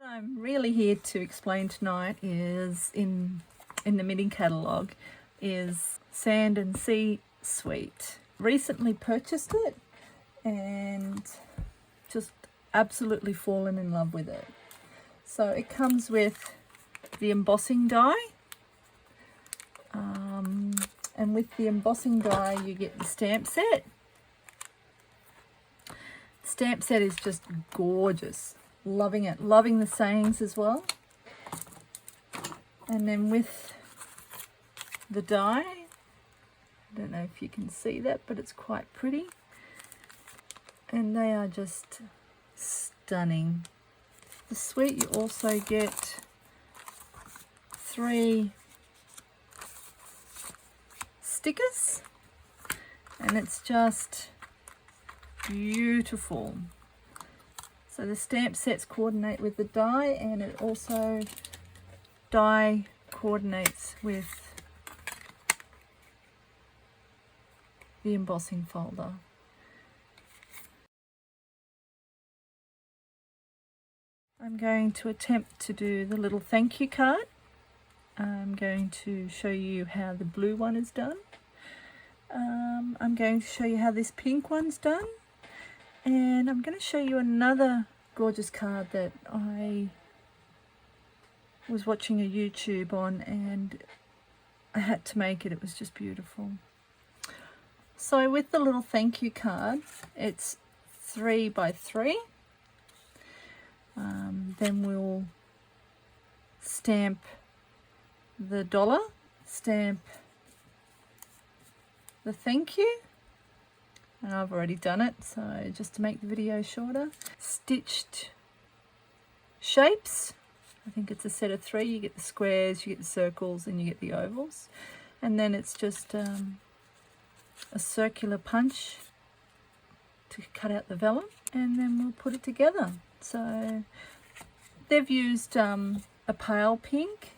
What I'm really here to explain tonight is in the Mini catalogue is Sand and Sea Suite. Recently purchased it and just absolutely fallen in love with it. So it comes with the embossing die, and with the embossing die you get the stamp set. The stamp set is just gorgeous. Loving it. Loving the sayings as well. And then with the die, I don't know if you can see that, but it's quite pretty. And they are just stunning. The suite, you also get 3 stickers, and it's just beautiful. So the stamp sets coordinate with the die, and it also die coordinates with the embossing folder. I'm going to attempt to do the little thank you card. I'm going to show you how the blue one is done. I'm going to show you how this pink one's done. And I'm going to show you another gorgeous card that I was watching a YouTube on and I had to make it. It was just beautiful. So with the little thank you card, it's 3 by 3. Then we'll stamp the dollar, stamp the thank you. And I've already done it, so just to make the video shorter. Stitched shapes. I think it's a set of 3. You get the squares, you get the circles, and you get the ovals. And then it's just a circular punch to cut out the vellum. And then we'll put it together. So they've used a pale pink.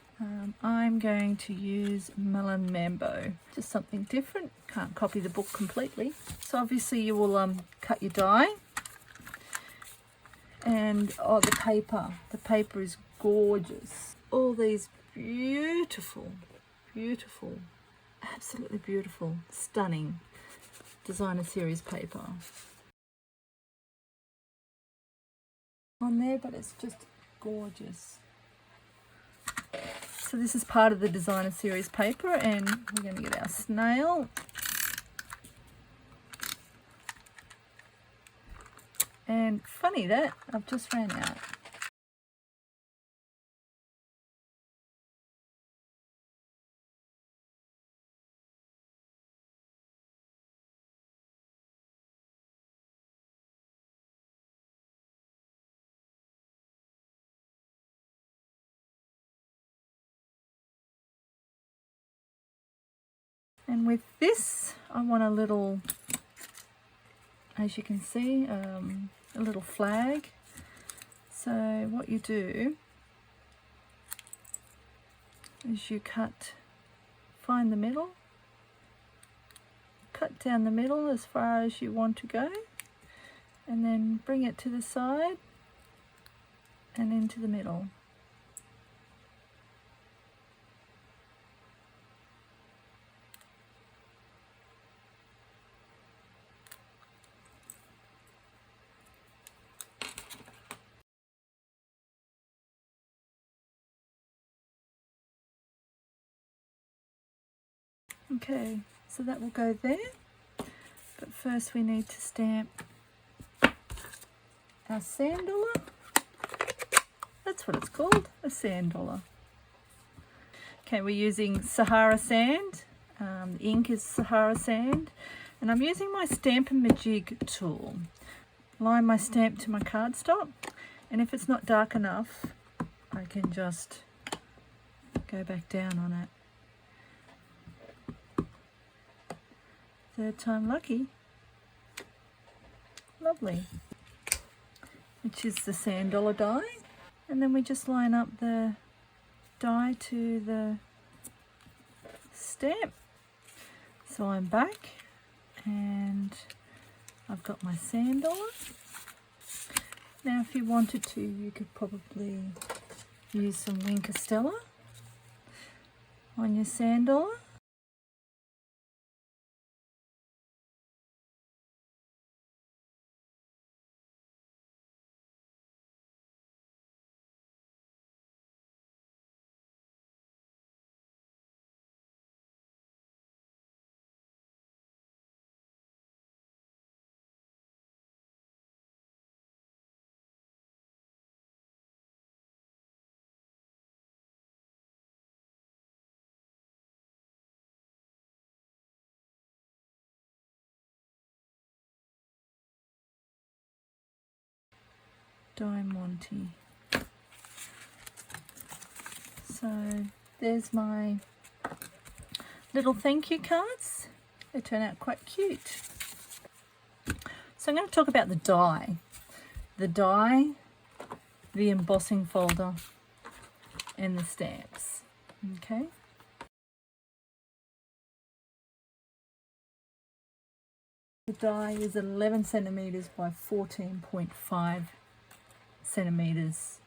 I'm going to use Melon Mambo, just something different. Can't copy the book completely. So obviously you will cut your die, and the paper is gorgeous. All these beautiful, absolutely beautiful, stunning designer series paper on there, but it's just gorgeous. So this is part of the designer series paper, and we're going to get our snail. And funny that I've just ran out. And with this, I want a little, as you can see, a little flag. So what you do is you find the middle, cut down the middle as far as you want to go, and then bring it to the side and into the middle. Okay, so that will go there, but first we need to stamp our sand dollar. That's what it's called, a sand dollar. Okay, we're using Sahara sand. The ink is Sahara sand, and I'm using my Stampin' Majig tool. Line my stamp to my cardstock, and if it's not dark enough, I can just go back down on it. 3rd time lucky. Lovely. Which is the sand dollar die. And then we just line up the die to the stamp. So I'm back and I've got my sand dollar. Now if you wanted to, you could probably use some Wink Castella on your sand dollar. Diamante. So there's my little thank you cards. They turn out quite cute. So I'm going to talk about the die. The die, the embossing folder, and the stamps. Okay. The die is 11 centimeters by 14.5 centimeters.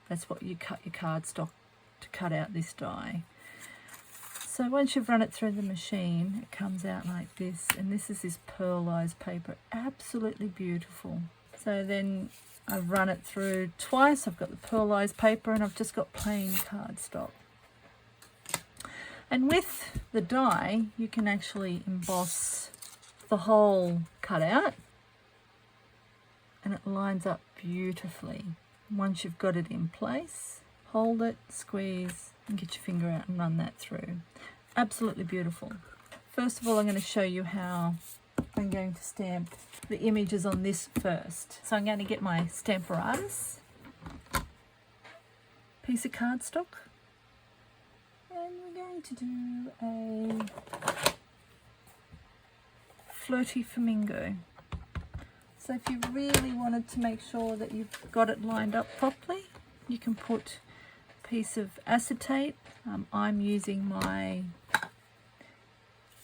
That's what you cut your cardstock to cut out this die. So once you've run it through the machine, it comes out like this, and this is this pearlized paper, absolutely beautiful. So then I've run it through twice. I've got the pearlized paper and I've just got plain cardstock. And with the die, you can actually emboss the whole cutout, and it lines up beautifully. Once you've got it in place, hold it, squeeze, and get your finger out and run that through. Absolutely beautiful. First of all, I'm going to show you how I'm going to stamp the images on this first. So I'm going to get my Stamparatus piece of cardstock, and we're going to do a Flirty Flamingo. So if you really wanted to make sure that you've got it lined up properly, you can put a piece of acetate. I'm using my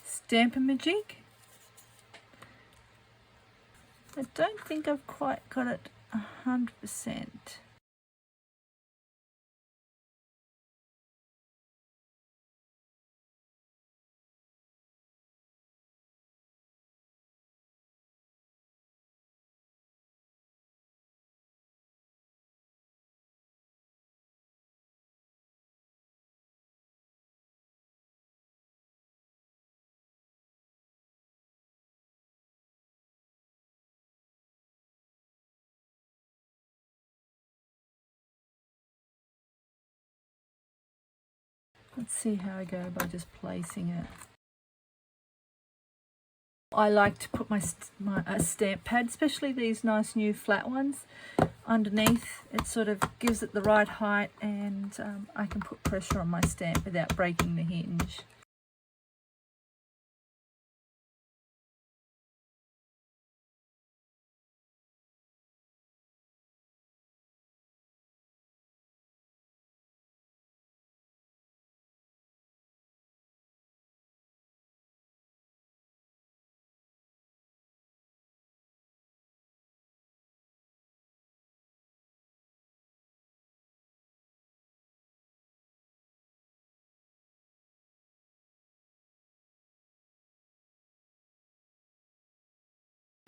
Stamp-A-Magic. I don't think I've quite got it 100%. Let's see how I go by just placing it. I like to put my stamp pad, especially these nice new flat ones, underneath. It sort of gives it the right height, and I can put pressure on my stamp without breaking the hinge.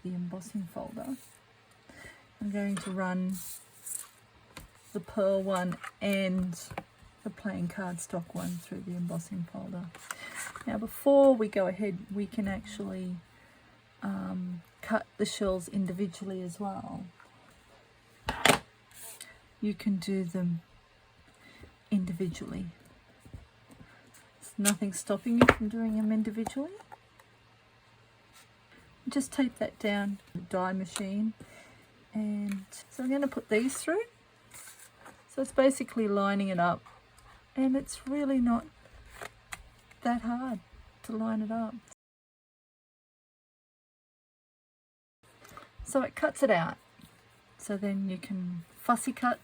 The embossing folder, I'm going to run the pearl one and the plain cardstock one through the embossing folder. Now before we go ahead, we can actually cut the shells individually as well. You can do them individually. There's nothing stopping you from doing them individually. Just tape that down to the die machine, and so I'm going to put these through. So it's basically lining it up, and it's really not that hard to line it up. So it cuts it out, so then you can fussy cut.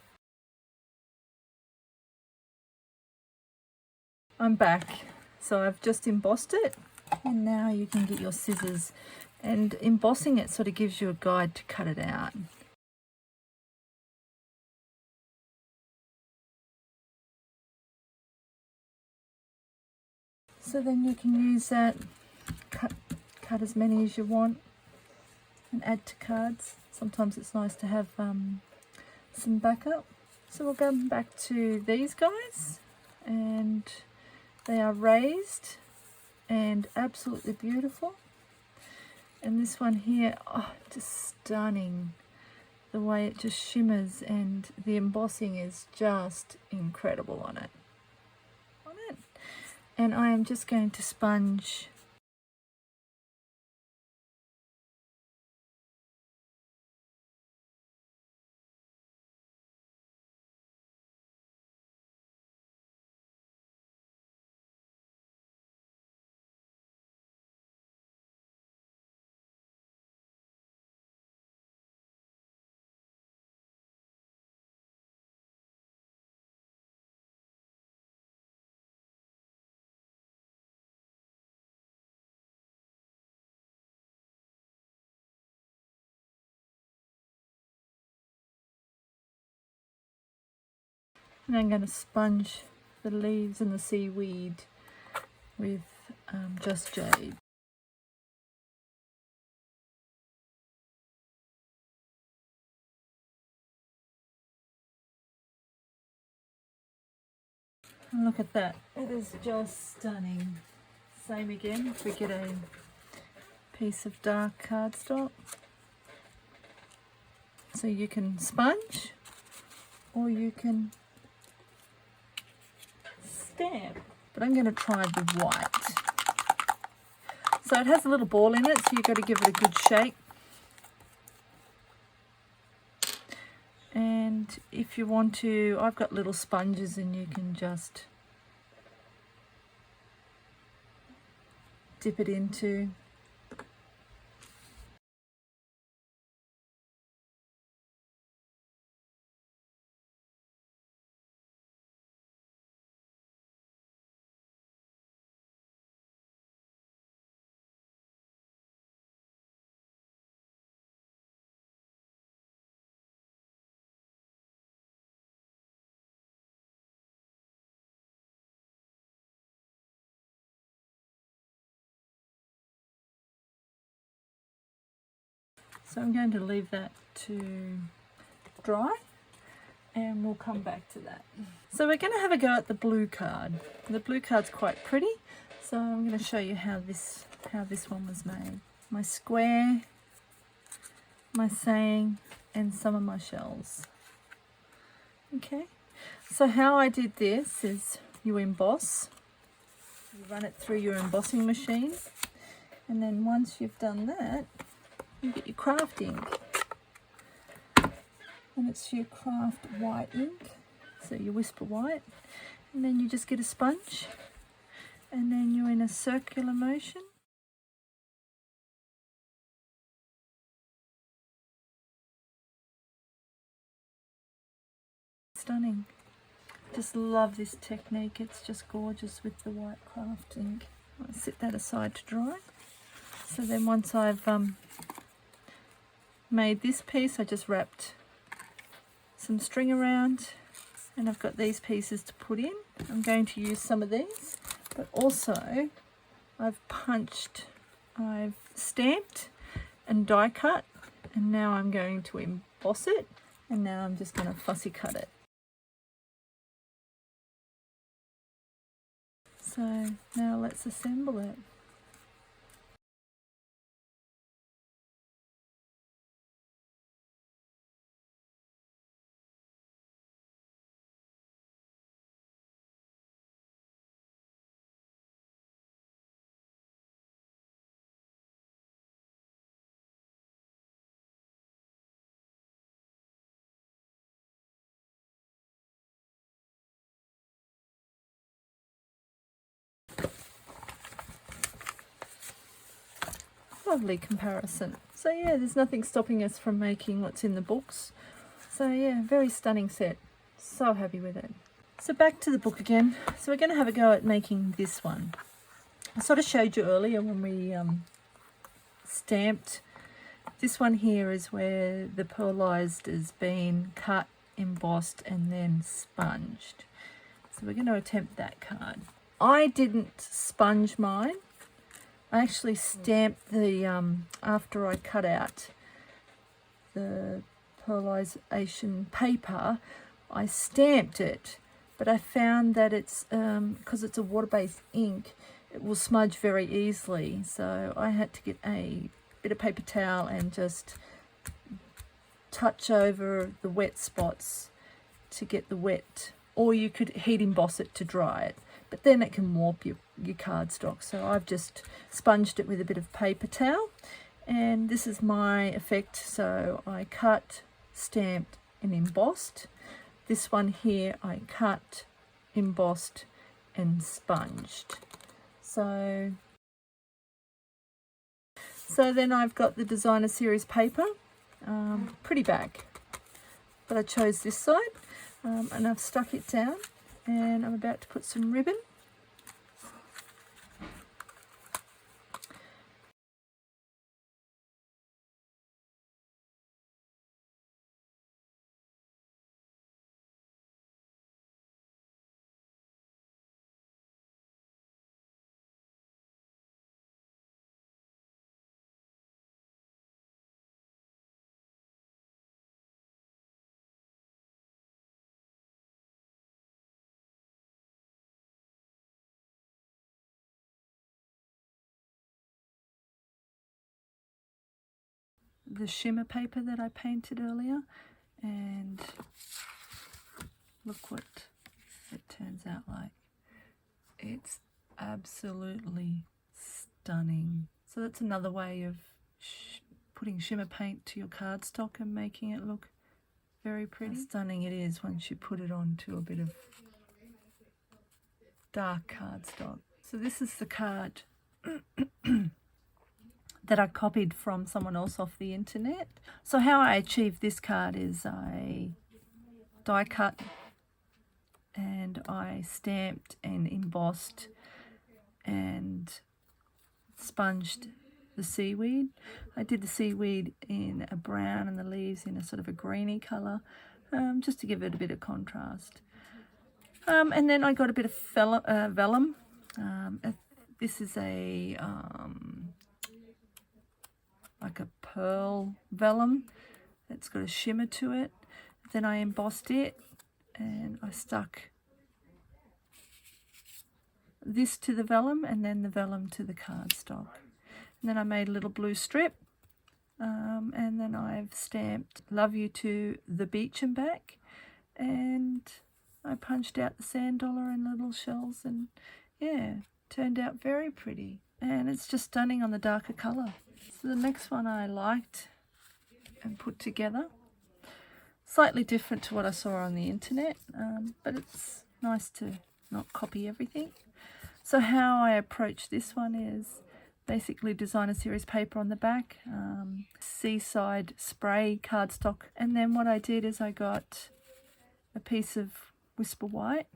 I'm back, so I've just embossed it, and now you can get your scissors, and embossing it sort of gives you a guide to cut it out. So then you can use that, cut as many as you want and add to cards. Sometimes it's nice to have some backup. So we'll go back to these guys, and they are raised and absolutely beautiful. And this one here, oh, just stunning. The way it just shimmers, and the embossing is just incredible on it. And I am just going to sponge and I'm going to sponge the leaves and the seaweed with Just Jade. And look at that, it is just stunning. Same again, if we get a piece of dark cardstock. So you can sponge or you can stamp. But I'm going to try the white. So it has a little ball in it, so you've got to give it a good shake. And if you want to, I've got little sponges and you can just dip it into. So I'm going to leave that to dry and we'll come back to that. So we're going to have a go at the blue card. The blue card's quite pretty, so I'm going to show you how this one was made. My square, my saying, and some of my shells. Okay, so how I did this is you emboss, you run it through your embossing machine, and then once you've done that, you get your craft ink, and it's your craft white ink, so you whisper white, and then you just get a sponge, and then you're in a circular motion. Stunning. Just love this technique, it's just gorgeous with the white craft ink. I'll set that aside to dry. So then once I've made this piece, I just wrapped some string around, and I've got these pieces to put in. I'm going to use some of these, but also I've punched, I've stamped and die cut, and now I'm going to emboss it, and now I'm just going to fussy cut it. So now let's assemble it. Lovely comparison. So yeah, there's nothing stopping us from making what's in the books. So yeah, very stunning set. So happy with it. So back to the book again. So we're going to have a go at making this one. I sort of showed you earlier when we stamped. This one here is where the pearlized has been cut, embossed, and then sponged. So we're going to attempt that card. I didn't sponge mine. I actually stamped the, after I cut out the pearlization paper, I stamped it, but I found that it's, because it's a water-based ink, it will smudge very easily. So I had to get a bit of paper towel and just touch over the wet spots to get the wet, or you could heat emboss it to dry it, but then it can warp your cardstock. So I've just sponged it with a bit of paper towel, and this is my effect. So I cut, stamped and embossed. This one here I cut, embossed and sponged. So then I've got the designer series paper, pretty back, but I chose this side, and I've stuck it down, and I'm about to put some ribbon. The shimmer paper that I painted earlier, and look what it turns out like. It's absolutely stunning. So that's another way of putting shimmer paint to your cardstock and making it look very pretty. How stunning it is once you put it onto a bit of dark cardstock. So this is the card that I copied from someone else off the internet. So how I achieved this card is I die cut and I stamped and embossed and sponged the seaweed. I did the seaweed in a brown and the leaves in a sort of a greeny colour, just to give it a bit of contrast. And then I got a bit of vellum. This is a like a pearl vellum. It's got a shimmer to it. Then I embossed it and I stuck this to the vellum and then the vellum to the cardstock. And then I made a little blue strip, and then I've stamped "Love You" to the beach and back, and I punched out the sand dollar and little shells, and yeah, turned out very pretty, and it's just stunning on the darker colour. So the next one I liked and put together, slightly different to what I saw on the internet, but it's nice to not copy everything. So how I approach this one is basically designer series paper on the back, seaside spray cardstock, and then what I did is I got a piece of Whisper White,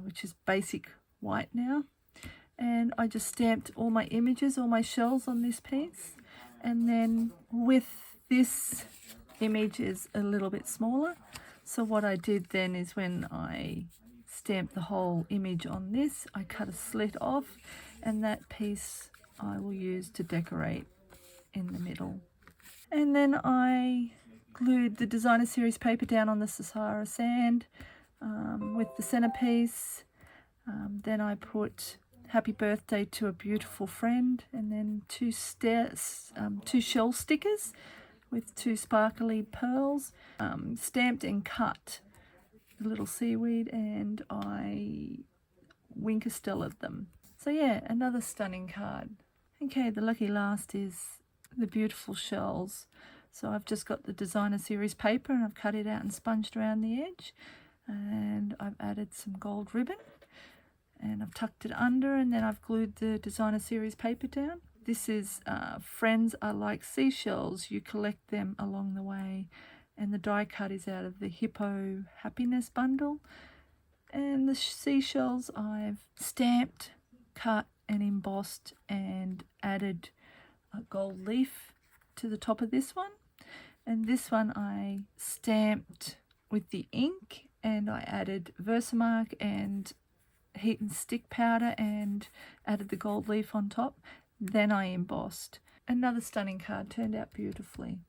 which is basic white now, and I just stamped all my images, all my shells on this piece, and then with this image is a little bit smaller, so what I did then is when I stamped the whole image on this, I cut a slit off, and that piece I will use to decorate in the middle. And then I glued the designer series paper down on the Sahara sand with the centerpiece. Then I put "Happy Birthday to a Beautiful Friend," and then two shell stickers with two sparkly pearls, stamped and cut the little seaweed, and I Winkerstellaed them. So yeah, another stunning card. Okay, the lucky last is the beautiful shells. So I've just got the designer series paper and I've cut it out and sponged around the edge, and I've added some gold ribbon and I've tucked it under, and then I've glued the designer series paper down. This is "Friends Are Like Seashells, You Collect Them Along the Way," and the die cut is out of the Hippo Happiness bundle. And the seashells I've stamped, cut and embossed and added a gold leaf to the top of this one. And this one I stamped with the ink and I added Versamark and heat and stick powder and added the gold leaf on top. Then I embossed. Another stunning card, turned out beautifully.